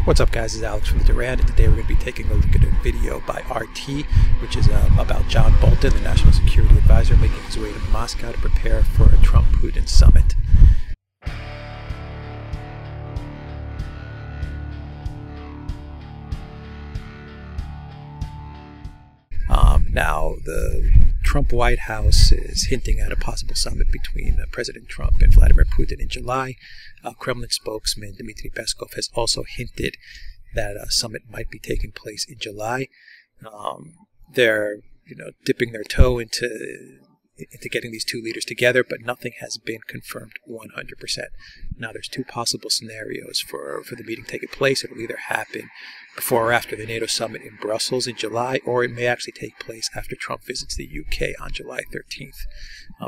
What's up, guys? This is Alex from the Duran, and today we're going to be taking a look at a video by RT, which is about John Bolton, the National Security Advisor, making his way to Moscow to prepare for a Trump-Putin summit. Now, the Trump White House is hinting at a possible summit between President Trump and Vladimir Putin in July. Kremlin spokesman Dmitry Peskov has also hinted that a summit might be taking place in July. They're, dipping their toe into getting these two leaders together, but nothing has been confirmed 100%. Now, there's two possible scenarios for the meeting taking place. It will either happen before or after the NATO summit in Brussels in July, or it may actually take place after Trump visits the UK on July 13th.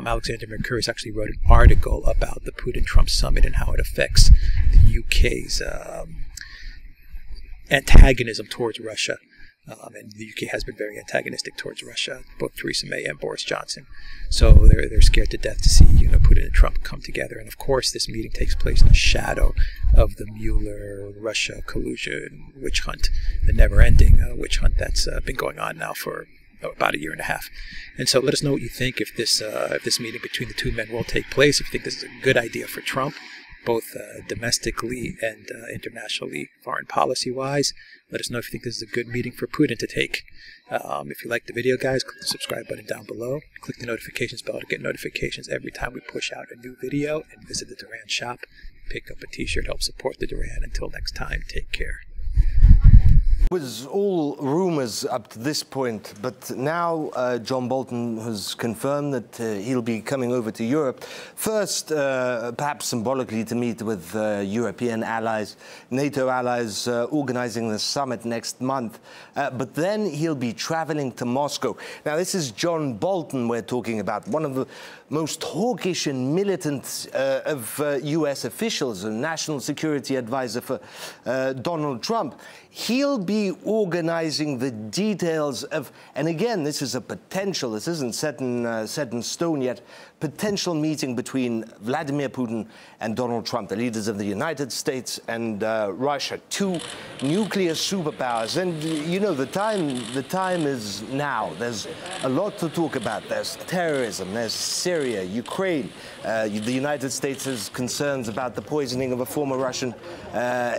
Alexander Mercouris actually wrote an article about the Putin-Trump summit and how it affects the UK's antagonism towards Russia. And the UK has been very antagonistic towards Russia, both Theresa May and Boris Johnson. So they're scared to death to see Putin and Trump come together. And of course, this meeting takes place in the shadow of the Mueller-Russia collusion witch hunt, the never-ending witch hunt that's been going on now for about a year and a half. And so let us know what you think if this meeting between the two men will take place. If you think this is a good idea for Trump, both domestically and internationally, foreign policy-wise. Let us know if you think this is a good meeting for Putin to take. If you like the video, guys, click the subscribe button down below. Click the notifications bell to get notifications every time we push out a new video. And visit the Duran shop. Pick up a t-shirt, help support the Duran. Until next time, take care. It was all rumors up to this point, but now John Bolton has confirmed that he'll be coming over to Europe. First, perhaps symbolically, to meet with European allies, NATO allies, organizing the summit next month. But then he'll be traveling to Moscow. Now, this is John Bolton we're talking about, one of the most hawkish and militant of U.S. officials, a national security advisor for Donald Trump. He'll be organizing the details of, and again, this is a potential, this isn't set in stone yet, potential meeting between Vladimir Putin and Donald Trump, the leaders of the United States and Russia, two nuclear superpowers. And the time is now. There's a lot to talk about. There's terrorism, there's Syria, Ukraine. The United States has concerns about the poisoning of a former Russian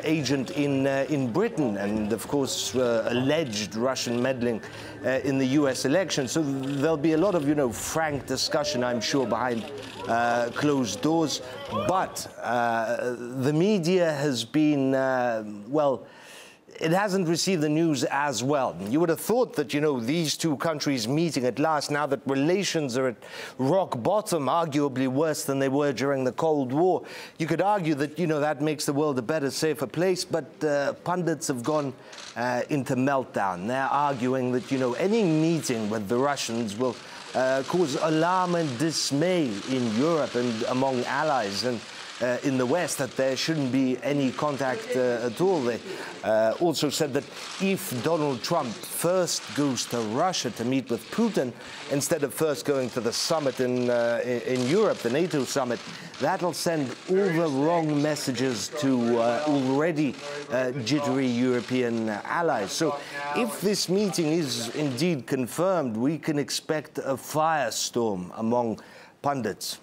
agent in Britain, and of course alleged Russian meddling in the US election. So there'll be a lot of frank discussion, I'm sure, behind closed doors. But the media has been, well, it hasn't received the news as well. You would have thought that, these two countries meeting at last, now that relations are at rock bottom, arguably worse than they were during the Cold War, you could argue that, that makes the world a better, safer place. But pundits have gone into meltdown. They're arguing that, any meeting with the Russians will cause alarm and dismay in Europe and among allies and in the West, that there shouldn't be any contact at all. They also said that if Donald Trump first goes to Russia to meet with Putin, instead of first going to the summit in Europe, the NATO summit, that'll send all the wrong messages to already jittery European allies. So if this meeting is indeed confirmed, we can expect a firestorm among pundits.